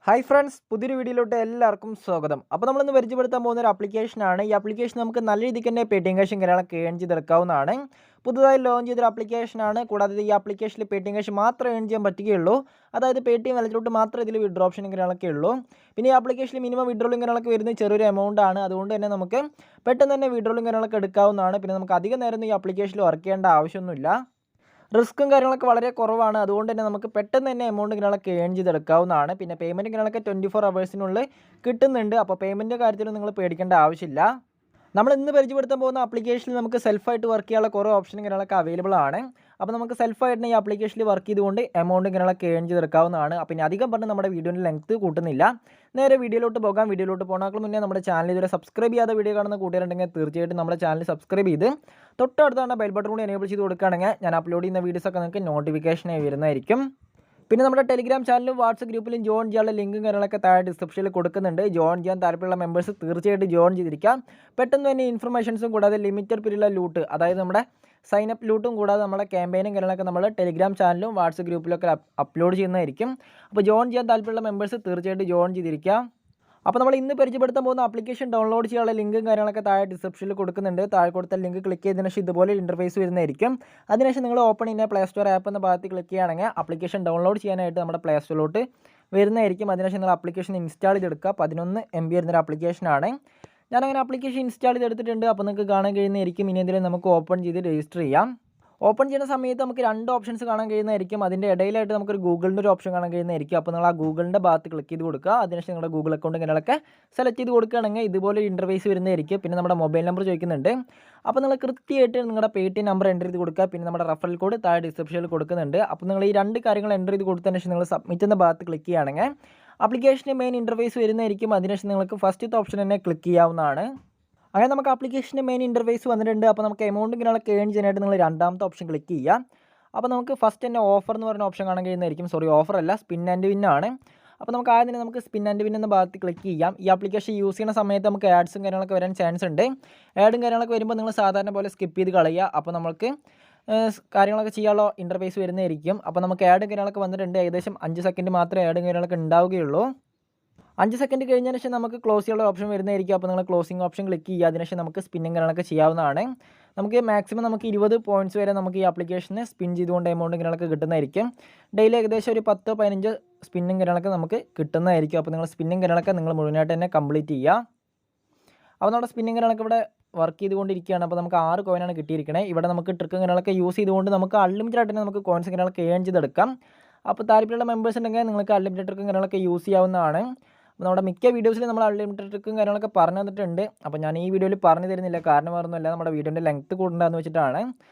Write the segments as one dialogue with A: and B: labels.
A: Hi friends, പുതിയൊരു വീഡിയോയിലോട്ട് എല്ലാവർക്കും സ്വാഗതം. അപ്പോൾ നമ്മളിന്ന് പരിചയപ്പെടുത്താൻ പോകുന്ന ഒരു ആപ്ലിക്കേഷനാണ്. ഈ ആപ്ലിക്കേഷൻ നമുക്ക് നല്ല രീതിക്ക് തന്നെ പേടിഎം ക്യാഷും കാര്യങ്ങളൊക്കെ ഏൺ ചെയ്തെടുക്കാവുന്നതാണ്. പുതുതായി ലോഞ്ച് ചെയ്തൊരു ആപ്ലിക്കേഷനാണ്. കൂടാതെ ഈ ആപ്ലിക്കേഷനിൽ പേടിഎം ക്യാഷ് മാത്രമേ ഏൺ ചെയ്യാൻ പറ്റുകയുള്ളൂ. അതായത് പേടിഎം വാലറ്റിലോട്ട് മാത്രമേ ഇതിൽ വിഡ്രോ ഓപ്ഷനും കാര്യങ്ങളൊക്കെ ഉള്ളൂ. പിന്നെ ഈ ആപ്ലിക്കേഷനിൽ മിനിമം വിഡ്രോളും കാര്യങ്ങളൊക്കെ വരുന്നത് ചെറിയൊരു എമൗണ്ട് ആണ്. അതുകൊണ്ട് തന്നെ നമുക്ക് പെട്ടെന്ന് തന്നെ വിഡ്രോളും കാര്യങ്ങളൊക്കെ എടുക്കാവുന്നതാണ്. പിന്നെ നമുക്ക് അധികം നേരം ഈ ആപ്ലിക്കേഷനിൽ വർക്ക് ചെയ്യേണ്ട ആവശ്യമൊന്നുമില്ല. റിസ്ക്കും കാര്യങ്ങളൊക്കെ വളരെ കുറവാണ്. അതുകൊണ്ട് തന്നെ നമുക്ക് പെട്ടെന്ന് തന്നെ എമൗണ്ട് കാര്യങ്ങളൊക്കെ ഏൺ ചെയ്തെടുക്കാവുന്നതാണ്. പിന്നെ പേയ്മെൻറ്റ് കാര്യങ്ങളൊക്കെ 24 ഹവേഴ്സിനുള്ളിൽ കിട്ടുന്നുണ്ട്. അപ്പോൾ പേയ്മെൻറ്റിൻ്റെ കാര്യത്തിൽ നിങ്ങൾ പേടിക്കേണ്ട ആവശ്യമില്ല. നമ്മൾ ഇന്ന് പരിചയപ്പെടുത്താൻ പോകുന്ന ആപ്ലിക്കേഷനിൽ നമുക്ക് സെൽഫായിട്ട് വർക്ക് ചെയ്യാനുള്ള കുറേ ഓപ്ഷനും കാര്യങ്ങളൊക്കെ അവൈലബിൾ ആണ്. അപ്പോൾ നമുക്ക് സെൽഫായിട്ട് ഈ ആപ്ലിക്കേഷനിൽ വർക്ക് ചെയ്തുകൊണ്ട് എമൗണ്ട് കാര്യങ്ങളൊക്കെ ഏൺ ചെയ്തെടുക്കാവുന്നതാണ്. അപ്പോൾ ഇനി അധികം പറഞ്ഞ് നമ്മുടെ വീഡിയോൻ്റെ ലെങ്ത്ത് കൂട്ടുന്നില്ല. നേരെ വീഡിയോയിലോട്ട് പോകാം. വീഡിയോയിലോട്ട് പോകുന്നതിന് മുന്നേ നമ്മുടെ ചാനൽ ഇതുവരെ സബ്സ്ക്രൈബ് ചെയ്യാതെ വീഡിയോ കാണുന്ന കൂട്ടുകാരുണ്ടെങ്കിൽ തീർച്ചയായിട്ടും നമ്മുടെ ചാനൽ സബ്സ്ക്രൈബ് ചെയ്ത് തൊട്ടടുത്താണ് ബെൽ ബട്ടൺ കൂടി എനേബിൾ ചെയ്ത് കൊടുക്കുകയാണെങ്കിൽ ഞാൻ അപ്ലോഡ് ചെയ്യുന്ന വീഡിയോസൊക്കെ നിങ്ങൾക്ക് നോട്ടിഫിക്കേഷനായി വരുന്നതായിരിക്കും. പിന്നെ നമ്മുടെ ടെലിഗ്രാം ചാനലും വാട്സപ്പ് ഗ്രൂപ്പിലും ജോയിൻ ചെയ്യാനുള്ള ലിങ്കും കാര്യങ്ങളൊക്കെ താഴെ ഡിസ്ക്രിപ്ഷനിൽ കൊടുക്കുന്നുണ്ട്. ജോയിൻ ചെയ്യാൻ താല്പര്യമുള്ള മെമ്പേഴ്സ് തീർച്ചയായിട്ടും ജോയിൻ ചെയ്തിരിക്കാം. പെട്ടെന്ന് തന്നെ ഇൻഫർമേഷൻസും കൂടാതെ ലിമിറ്റഡ് പീരീഡിലുള്ള ലൂട്ട്, അതായത് നമ്മുടെ സൈനപ്പ് ലൂട്ടും കൂടാതെ നമ്മുടെ ക്യാമ്പയിനും കാര്യങ്ങളൊക്കെ നമ്മൾ ടെലിഗ്രാം ചാനലും വാട്സപ്പ് ഗ്രൂപ്പിലൊക്കെ അപ്ലോഡ് ചെയ്യുന്നതായിരിക്കും. അപ്പോൾ ജോയിൻ ചെയ്യാൻ താല്പര്യമുള്ള മെമ്പേഴ്സ് തീർച്ചയായിട്ടും ജോയിൻ ചെയ്തിരിക്കാം. അപ്പോൾ നമ്മൾ ഇന്ന് പരിചയപ്പെടുത്താൻ പോകുന്ന ആപ്ലിക്കേഷൻ ഡൗൺലോഡ് ചെയ്യാനുള്ള ലിങ്കും കാര്യങ്ങളൊക്കെ താഴെ ഡിസ്ക്രിപ്ഷനിൽ കൊടുക്കുന്നുണ്ട്. താഴെ കൊടുത്ത ലിങ്ക് ക്ലിക്ക് ചെയ്തതിന് ശേഷം ഇതുപോലെ ഇൻ്റർഫേസ് വരുന്നതായിരിക്കും. അതിനുശേഷം നിങ്ങൾ ഓപ്പൺ ചെയ്യുന്ന പ്ലേ സ്റ്റോർ ആപ്പ് എന്ന ഭാഗത്ത് ക്ലിക്ക് ചെയ്യുകയാണെങ്കിൽ ആപ്ലിക്കേഷൻ ഡൗൺലോഡ് ചെയ്യാനായിട്ട് നമ്മുടെ പ്ലേ സ്റ്റോറിലോട്ട് വരുന്നതായിരിക്കും. അതിനുശേഷം നിങ്ങൾ ആപ്ലിക്കേഷൻ ഇൻസ്റ്റാൾ ചെയ്തെടുക്കുക. 11 MB വരുന്നൊരു ആപ്ലിക്കേഷനാണ്. ഞാനങ്ങനെ ആപ്ലിക്കേഷൻ ഇൻസ്റ്റാൾ ചെയ്തെടുത്തിട്ടുണ്ട്. അപ്പോൾ നിങ്ങൾക്ക് കാണാൻ കഴിയുന്നതായിരിക്കും. ഇനി എന്തെങ്കിലും നമുക്ക് ഓപ്പൺ ചെയ്ത് രജിസ്റ്റർ ചെയ്യാം. ഓപ്പൺ ചെയ്യുന്ന സമയത്ത് നമുക്ക് 2 ഓപ്ഷൻസ് കാണാൻ കഴിയുന്നതായിരിക്കും. അതിൻ്റെ ഇടയിലായിട്ട് നമുക്കൊരു ഗൂഗിളിൻ്റെ ഒരു ഓപ്ഷൻ കാണാൻ കഴിയുന്നതായിരിക്കും. അപ്പോൾ നിങ്ങൾ ആ ഗൂഗിളിൻ്റെ ഭാഗത്ത് ക്ലിക്ക് ചെയ്ത് കൊടുക്കുക. അതിനുശേഷം നിങ്ങളുടെ ഗൂഗിൾ അക്കൗണ്ട് കാര്യങ്ങളൊക്കെ സെലക്ട് ചെയ്ത് കൊടുക്കുകയാണെങ്കിൽ ഇതുപോലെ ഇൻ്റർഫേസ് വരുന്നതായിരിക്കും. പിന്നെ നമ്മുടെ മൊബൈൽ നമ്പർ ചോദിക്കുന്നുണ്ട്. അപ്പോൾ നിങ്ങൾ കൃത്യമായിട്ട് നിങ്ങളുടെ പേടിഎം നമ്പർ എൻ്റർ ചെയ്ത് കൊടുക്കുക. പിന്നെ നമ്മുടെ റഫറൽ കോഡ് താഴെ ഡിസ്ക്രിപ്ഷനിൽ കൊടുക്കുന്നുണ്ട്. അപ്പോൾ നിങ്ങൾ ഈ 2 കാര്യങ്ങൾ എൻ്റർ ചെയ്ത് കൊടുത്തതിന് ശേഷം നിങ്ങൾ സബ്മിറ്റ് എന്ന ഭാഗത്ത് ക്ലിക്ക് ചെയ്യുകയാണെങ്കിൽ ആപ്ലിക്കേഷൻ്റെ മെയിൻ ഇൻ്റർഫേസ് വരുന്നതായിരിക്കും. അതിനുശേഷം നിങ്ങൾക്ക് ഫസ്റ്റത്തെ ഓപ്ഷൻ തന്നെ ക്ലിക്ക് ചെയ്യാവുന്നതാണ്. അങ്ങനെ നമുക്ക് ആപ്ലിക്കേഷൻ്റെ മെയിൻ ഇൻ്റർഫേസ് വന്നിട്ടുണ്ട്. അപ്പോൾ നമുക്ക് എമൗണ്ട് ഇങ്ങനെയൊക്കെ ഏൺ ചെയ്യാനായിട്ട് നിങ്ങൾ രണ്ടാമത്തെ ഓപ്ഷൻ ക്ലിക്ക് ചെയ്യുക. അപ്പോൾ നമുക്ക് ഫസ്റ്റ് തന്നെ ഓഫർ എന്ന് പറയുന്ന ഓപ്ഷൻ കാണാൻ കഴിയുന്നതായിരിക്കും. ഓഫർ അല്ല, സ്പിൻ ആൻഡ് വിൻ ആണ്. അപ്പോൾ നമുക്ക് ആദ്യം തന്നെ നമുക്ക് സ്പിൻ ആൻഡ് വിൻ എന്ന ഭാഗത്ത് ക്ലിക്ക് ചെയ്യാം. ഈ ആപ്ലിക്കേഷൻ യൂസ് ചെയ്യുന്ന സമയത്ത് നമുക്ക് ആഡ്സും കാര്യങ്ങളൊക്കെ വരാൻ ചാൻസ് ഉണ്ട്. ആഡും കാര്യങ്ങളൊക്കെ വരുമ്പോൾ നിങ്ങൾ സാധാരണ പോലെ സ്കിപ്പ് ചെയ്ത് കളയുക. അപ്പോൾ നമുക്ക് കാര്യങ്ങളൊക്കെ ചെയ്യാനുള്ള ഇൻ്റർഫേസ് വരുന്നതായിരിക്കും. അപ്പോൾ നമുക്ക് ആഡും കാര്യങ്ങളൊക്കെ വന്നിട്ടുണ്ട്. ഏകദേശം 5 സെക്കൻഡ് മാത്രമേ ആഡും കാര്യങ്ങളൊക്കെ ഉണ്ടാവുകയുള്ളൂ. 5 സെക്കൻഡ് കഴിഞ്ഞതിന് ശേഷം നമുക്ക് ക്ലോസ് ചെയ്യാനുള്ള ഓപ്ഷൻ വരുന്നതായിരിക്കും. അപ്പോൾ നിങ്ങൾ ക്ലോസിംഗ് ഓപ്ഷൻ ക്ലിക്ക് ചെയ്യുക. അതിനുശേഷം നമുക്ക് സ്പിന്നും കാര്യങ്ങളൊക്കെ ചെയ്യാവുന്നതാണ്. നമുക്ക് മാക്സിമം നമുക്ക് 20 പോയിൻറ്റ്സ് വരെ നമുക്ക് ഈ ആപ്ലിക്കേഷന് സ്പിൻ ചെയ്തുകൊണ്ട് എമൗണ്ട് കാര്യങ്ങളൊക്കെ കിട്ടുന്നതായിരിക്കും. ഡെയിലി ഏകദേശം ഒരു 10-15 സ്പിന്നും കാര്യങ്ങളൊക്കെ നമുക്ക് കിട്ടുന്നതായിരിക്കും. അപ്പോൾ നിങ്ങൾ സ്പിന്നും കാര്യങ്ങളൊക്കെ നിങ്ങൾ മുഴുവനായിട്ട് തന്നെ കംപ്ലീറ്റ് ചെയ്യുക. അപ്പോൾ നമ്മുടെ സ്പിന്നും കാര്യങ്ങളൊക്കെ ഇവിടെ വർക്ക് ചെയ്തുകൊണ്ടിരിക്കുകയാണ്. അപ്പോൾ നമുക്ക് 6 കോയിനാണ് കിട്ടിയിരിക്കുന്നത്. ഇവിടെ നമുക്ക് ട്രിക്കും കാര്യങ്ങളൊക്കെ യൂസ് ചെയ്തുകൊണ്ട് നമുക്ക് അൺലിമിറ്റഡ് ആയിട്ട് തന്നെ നമുക്ക് കോയിൻസ് കാര്യങ്ങളൊക്കെ ഏൺ ചെയ്തെടുക്കാം. അപ്പോൾ താല്പര്യമുള്ള മെമ്പേഴ്സ് ഉണ്ടെങ്കിൽ നിങ്ങൾക്ക് അൺലിമിറ്റഡ് ട്രിക്കും കാര്യങ്ങളൊക്കെ യൂസ് ചെയ്യാവുന്നതാണ്. നമ്മുടെ മിക്ക വീഡിയോസിൽ നമ്മൾ അൺലിമിറ്റഡ് ട്രിക്കും കാര്യങ്ങളൊക്കെ പറഞ്ഞു തന്നിട്ടുണ്ട്. അപ്പോൾ ഞാൻ ഈ വീഡിയോയിൽ പറഞ്ഞു തരുന്നില്ല, കാരണം വേറൊന്നുമല്ല, നമ്മുടെ വീഡിയോൻ്റെ ലെങ്ത്ത് കൂടണ്ടെന്ന് വെച്ചിട്ടാണ്.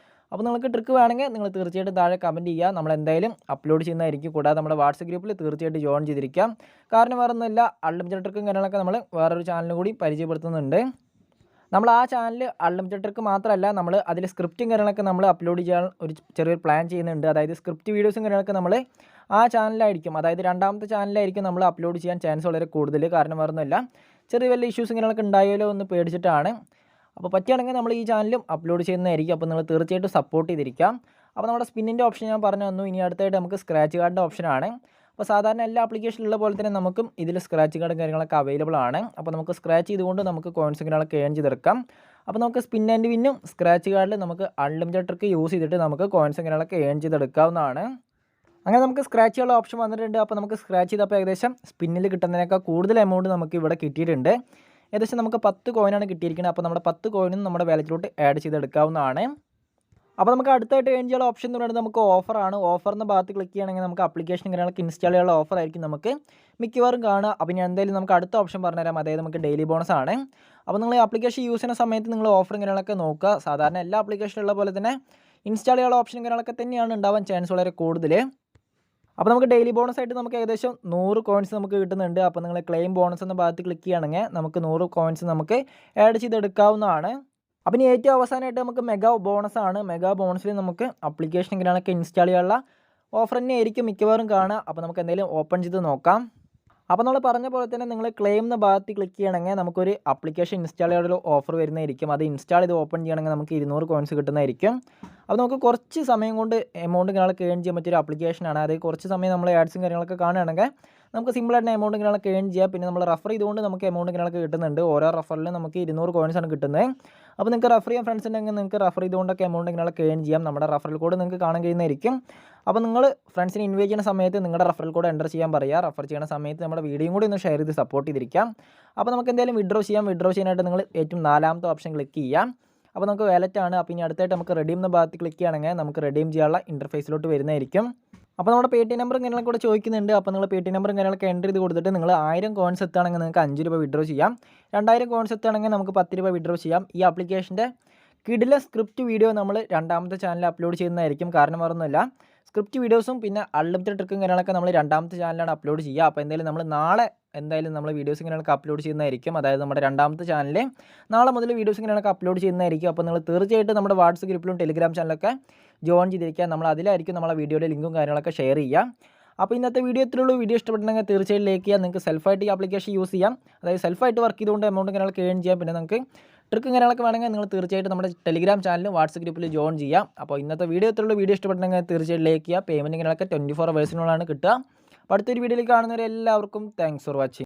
A: അപ്പോൾ നിങ്ങൾക്ക് ട്രിക്ക് വേണമെങ്കിൽ നിങ്ങൾ തീർച്ചയായിട്ടും താഴെ കമൻറ്റ് ചെയ്യുക. നമ്മൾ എന്തായാലും അപ്ലോഡ് ചെയ്യുന്നതായിരിക്കും. കൂടാതെ നമ്മുടെ വാട്സപ്പ് ഗ്രൂപ്പിൽ തീർച്ചയായിട്ടും ജോയിൻ ചെയ്തിരിക്കാം. കാരണം വേറൊന്നുമില്ല, അൺലിമിറ്റഡ് ട്രിക്കും കാര്യങ്ങളൊക്കെ നമ്മൾ വേറൊരു ചാനലും കൂടി പരിചയപ്പെടുത്തുന്നുണ്ട്. നമ്മൾ ആ ചാനൽ അൺലിമിറ്റഡ് ട്രിക്ക് മാത്രമല്ല, നമ്മൾ അതിൽ സ്ക്രിപ്റ്റും കാര്യങ്ങളൊക്കെ നമ്മൾ അപ്ലോഡ് ചെയ്യാൻ ഒരു ചെറിയൊരു പ്ലാൻ ചെയ്യുന്നുണ്ട്. അതായത് സ്ക്രിപ്റ്റ് വീഡിയോസും കാര്യങ്ങളൊക്കെ നമ്മൾ ആ ചാനലിലായിരിക്കും, അതായത് രണ്ടാമത്തെ ചാനലിലായിരിക്കും നമ്മൾ അപ്ലോഡ് ചെയ്യാൻ ചാൻസ് വളരെ കൂടുതൽ. കാരണം വേറൊന്നുമില്ല, ചെറിയ വല്ല ഇഷ്യൂസും കാര്യങ്ങളൊക്കെ ഉണ്ടായാലോ എന്ന് പേടിച്ചിട്ടാണ്. അപ്പോൾ പറ്റുകയാണെങ്കിൽ നമ്മൾ ഈ ചാനലും അപ്ലോഡ് ചെയ്യുന്നതായിരിക്കും. അപ്പോൾ നിങ്ങൾ തീർച്ചയായിട്ടും സപ്പോർട്ട് ചെയ്തിരിക്കാം. അപ്പോൾ നമ്മുടെ സ്പിന്നിൻ്റെ ഓപ്ഷൻ ഞാൻ പറഞ്ഞു തന്നു. ഇനി അടുത്തായിട്ട് നമുക്ക് സ്ക്രാച്ച് കാർഡിൻ്റെ ഓപ്ഷനാണ്. അപ്പോൾ സാധാരണ എല്ലാ ആപ്ലിക്കേഷനിലുള്ള പോലെ തന്നെ നമുക്കും ഇതിൽ സ്ക്രാച്ച് കാർഡും കാര്യങ്ങളൊക്കെ അവൈലബിൾ ആണ്. അപ്പോൾ നമുക്ക് സ്ക്രാച്ച് ചെയ്തുകൊണ്ട് നമുക്ക് കോയിൻസ് കാര്യങ്ങളൊക്കെ ഏൺ ചെയ്തെടുക്കാം. അപ്പോൾ നമുക്ക് സ്പിൻ ആൻഡ് വിന്നും സ്ക്രാച്ച് കാർഡിൽ നമുക്ക് അൺലിമിറ്റഡ് ട്രിക്ക് യൂസ് ചെയ്തിട്ട് നമുക്ക് കോയിൻസ് കാര്യങ്ങളൊക്കെ ഏൺ ചെയ്തെടുക്കാവുന്നതാണ്. അങ്ങനെ നമുക്ക് സ്ക്രാച്ച് ചെയ്യാനുള്ള ഓപ്ഷൻ വന്നിട്ടുണ്ട്. അപ്പോൾ നമുക്ക് സ്ക്രാച്ച് ചെയ്തപ്പോൾ ഏകദേശം സ്പിന്നിൽ കിട്ടുന്നതിനേക്കാൾ കൂടുതൽ എമൗണ്ട് നമുക്ക് ഇവിടെ കിട്ടിയിട്ടുണ്ട്. ഏകദേശം നമുക്ക് 10 കോയിനാണ് കിട്ടിയിരിക്കുന്നത്. അപ്പോൾ നമ്മുടെ 10 കോയിനും നമ്മുടെ വാലറ്റിലോട്ട് ആഡ് ചെയ്തെടുക്കാവുന്നതാണ്. അപ്പോൾ നമുക്ക് അടുത്തായിട്ട് ഏൺ ചെയ്യാനുള്ള ഓപ്ഷൻ എന്ന് പറയുന്നത് നമുക്ക് ഓഫറാണ്. ഓഫർ എന്ന ഭാഗത്ത് ക്ലിക്ക് ചെയ്യുകയാണെങ്കിൽ നമുക്ക് ആപ്ലിക്കേഷൻ കാര്യങ്ങളൊക്കെ ഇൻസ്റ്റാൾ ചെയ്യാനുള്ള ഓഫർ ആയിരിക്കും നമുക്ക് മിക്കവാറും കാണുക. അപ്പോൾ ഞാൻ എന്തായാലും നമുക്ക് അടുത്ത ഓപ്ഷൻ പറഞ്ഞുതരാം. അതായത് നമുക്ക് ഡെയിലി ബോണസ് ആണ്. അപ്പോൾ നിങ്ങൾ ആപ്ലിക്കേഷൻ യൂസ് ചെയ്യുന്ന സമയത്ത് നിങ്ങൾ ഓഫറും കാര്യങ്ങളൊക്കെ നോക്കുക. സാധാരണ എല്ലാ ആപ്ലിക്കേഷനിലുള്ള പോലെ തന്നെ ഇൻസ്റ്റാൾ ചെയ്യാനുള്ള ഓപ്ഷൻ കാര്യങ്ങളൊക്കെ തന്നെയാണ് ഉണ്ടാവാൻ ചാൻസ് വളരെ കൂടുതൽ. അപ്പോൾ നമുക്ക് ഡെയിലി ബോണസ് ആയിട്ട് നമുക്ക് ഏകദേശം 100 കോയിൻസ് നമുക്ക് കിട്ടുന്നുണ്ട്. അപ്പോൾ നിങ്ങൾ ക്ലെയിം ബോണസ് എന്ന ഭാഗത്ത് ക്ലിക്ക് ചെയ്യുകയാണെങ്കിൽ നമുക്ക് 100 കോയിൻസ് നമുക്ക് ആഡ് ചെയ്തെടുക്കാവുന്നതാണ്. അപ്പോൾ ഇനി ഏറ്റവും അവസാനമായിട്ട് നമുക്ക് മെഗാ ബോണസ് ആണ്. മെഗാ ബോണസിൽ നമുക്ക് ആപ്ലിക്കേഷൻ കാര്യങ്ങളൊക്കെ ഇൻസ്റ്റാൾ ചെയ്യാനുള്ള ഓഫർ തന്നെ ആയിരിക്കും മിക്കവാറും കാണുക. അപ്പോൾ നമുക്ക് എന്തെങ്കിലും ഓപ്പൺ ചെയ്ത് നോക്കാം. അപ്പോൾ നമ്മൾ പറഞ്ഞ പോലെ തന്നെ നിങ്ങൾ ക്ലെയിം എന്ന ഭാഗത്ത് ക്ലിക്ക് ചെയ്യണമെങ്കിൽ നമുക്കൊരു ആപ്ലിക്കേഷൻ ഇൻസ്റ്റാൾ ചെയ്യാനുള്ള ഓഫർ വരുന്നതായിരിക്കും. അത് ഇൻസ്റ്റാൾ ചെയ്ത് ഓപ്പൺ ചെയ്യണമെങ്കിൽ നമുക്ക് 200 കോയിൻസ് കിട്ടുന്നതായിരിക്കും. അപ്പോൾ നമുക്ക് കുറച്ച് സമയം കൊണ്ട് എമൗണ്ട് കാര്യങ്ങളൊക്കെ ഏൺ ചെയ്യാൻ പറ്റിയൊരു ആപ്ലിക്കേഷനാണ്. അത് കുറച്ച് സമയം നമ്മൾ ആഡ്സും കാര്യങ്ങളൊക്കെ കാണുകയാണെങ്കിൽ നമുക്ക് സിമ്പിളായിട്ട് എമൗണ്ട് ഇങ്ങനെയൊക്കെ ഏൺ ചെയ്യാം. പിന്നെ നമ്മൾ റെഫർ ചെയ്തുകൊണ്ട് നമുക്ക് എമൗണ്ട് ഇങ്ങനെയൊക്കെ കിട്ടുന്നുണ്ട്. ഓരോ റെഫറിലും നമുക്ക് 200 കോയിൻസാണ് കിട്ടുന്നത്. അപ്പോൾ നിങ്ങൾക്ക് റെഫർ ചെയ്യാൻ ഫ്രണ്ട്സ് ഉണ്ടെങ്കിൽ നിങ്ങൾക്ക് റെഫർ ചെയ്തുകൊണ്ടൊക്കെ എമൗണ്ട് ഇങ്ങനെയൊക്കെ ഏൺ ചെയ്യാം. നമ്മുടെ റെഫറൽ കോഡ് നിങ്ങൾക്ക് കാണാൻ കഴിയുന്നതായിരിക്കും. അപ്പോൾ നിങ്ങൾ ഫ്രണ്ട്സിനെ ഇൻവൈറ്റ് ചെയ്യുന്ന സമയത്ത് നിങ്ങളുടെ റെഫറൽ കോഡ് എൻ്റർ ചെയ്യാൻ പറയുക. റെഫർ ചെയ്യുന്ന സമയത്ത് നമ്മുടെ വീഡിയോയും കൂടി ഒന്ന് ഷെയർ ചെയ്ത് സപ്പോർട്ട് ചെയ്തിരിക്കാം. അപ്പോൾ നമുക്ക് എന്തായാലും വിഡ്രോ ചെയ്യാം. വിഡ്രോ ചെയ്യാനായിട്ട് നിങ്ങൾ ഏറ്റവും 4ാമത്തെ ഓപ്ഷൻ ക്ലിക്ക് ചെയ്യാം. അപ്പോൾ നമുക്ക് വാലറ്റാണ്. അപ്പോൾ ഇനി അടുത്തായിട്ട് നമുക്ക് റെഡീം എന്ന ഭാഗത്ത് ക്ലിക്ക് ചെയ്യുകയാണെങ്കിൽ നമുക്ക് റെഡീം ചെയ്യാനുള്ള ഇൻ്റർഫേസിലോട്ട് വരുന്നതായിരിക്കും. അപ്പോൾ നമ്മുടെ PayTm നമ്പർ ഇങ്ങനെയൊക്കെ കൂടെ ചോദിക്കുന്നുണ്ട്. അപ്പോൾ നിങ്ങൾ PayTm നമ്പർ ഇങ്ങനെയൊക്കെ എൻ്റർ ചെയ്ത് കൊടുത്തിട്ട് നിങ്ങൾ 1000 കോയിൻസ് എത്തുകയാണെങ്കിൽ നിങ്ങൾക്ക് 5 രൂപ വിഡ്രോ ചെയ്യാം. 2000 കോയിൻസ് എത്തുകയാണെങ്കിൽ നമുക്ക് 10 രൂപ വിഡ്രോ ചെയ്യാം. ഈ ആപ്ലിക്കേഷൻ്റെ കിടിലൻ സ്ക്രിപ്റ്റ് വീഡിയോ നമ്മൾ 2ാമത്തെ ചാനലിൽ അപ്ലോഡ് ചെയ്യുന്നതായിരിക്കും. കാരണം വേറൊന്നുമില്ല, സ്ക്രിപ്റ്റ് വീഡിയോസും പിന്നെ അൺലിമിറ്റഡ് ട്രിക്കും കാര്യങ്ങളൊക്കെ നമ്മൾ 2ാമത്തെ ചാനലാണ് അപ്ലോഡ് ചെയ്യുക. അപ്പോൾ എന്തായാലും നമ്മൾ നാളെ നമ്മൾ വീഡിയോസ് ഇങ്ങനെയൊക്കെ അപ്ലോഡ് ചെയ്യുന്നതായിരിക്കും. അതായത് നമ്മുടെ 2ാമത്തെ ചാനലിൽ നാളെ മുതൽ വീഡിയോസ് ഇങ്ങനെയൊക്കെ അപ്ലോഡ് ചെയ്യുന്നതായിരിക്കും. അപ്പോൾ നിങ്ങൾ തീർച്ചയായിട്ടും നമ്മുടെ വാട്സപ്പ് ഗ്രൂപ്പിലും ടെലിഗ്രാം ചാനലൊക്കെ ജോയിൻ ചെയ്തിരിക്കുക. നമ്മൾ അതിലായിരിക്കും നമ്മളെ വീഡിയോയുടെ ലിങ്കും കാര്യങ്ങളൊക്കെ ഷെയർ ചെയ്യുക. അപ്പോൾ ഇന്നത്തെ വീഡിയോ ഇത്രയുള്ളൂ. വീഡിയോ ഇഷ്ടപ്പെട്ടിട്ടുണ്ടെങ്കിൽ തീർച്ചയായും ലൈക്ക് ചെയ്യുക. നിങ്ങൾക്ക് സെൽഫായിട്ട് ഈ ആപ്ലിക്കേഷൻ യൂസ് ചെയ്യാം. അതായത് സെൽഫായിട്ട് വർക്ക് ചെയ്തുകൊണ്ട് എമൗണ്ട് കാര്യങ്ങളൊക്കെ ഏൺ ചെയ്യാം. പിന്നെ നിങ്ങൾക്ക് ട്രിക്കും കാര്യങ്ങളൊക്കെ വേണമെങ്കിൽ നിങ്ങൾ തീർച്ചയായിട്ടും നമ്മുടെ ടെലിഗ്രാം ചാനലും വാട്സപ്പ് ഗ്രൂപ്പിൽ ജോയിൻ ചെയ്യാം. അപ്പോൾ ഇന്നത്തെ വീഡിയോ ഇത്രയുള്ളൂ. വീഡിയോ ഇഷ്ടപ്പെട്ടിട്ടുണ്ടെങ്കിൽ തീർച്ചയായും ലൈക്ക് ചെയ്യുക. പേയ്മെൻറ്റ് കാര്യങ്ങളൊക്കെ 24 ഹവേഴ്സിനുള്ളിലാണ് കിട്ടുക. അപ്പോൾ അടുത്തൊരു വീഡിയോയിൽ കാണുന്നവരെ എല്ലാവർക്കും താങ്ക്സ് ഫോർ വാച്ചിങ്.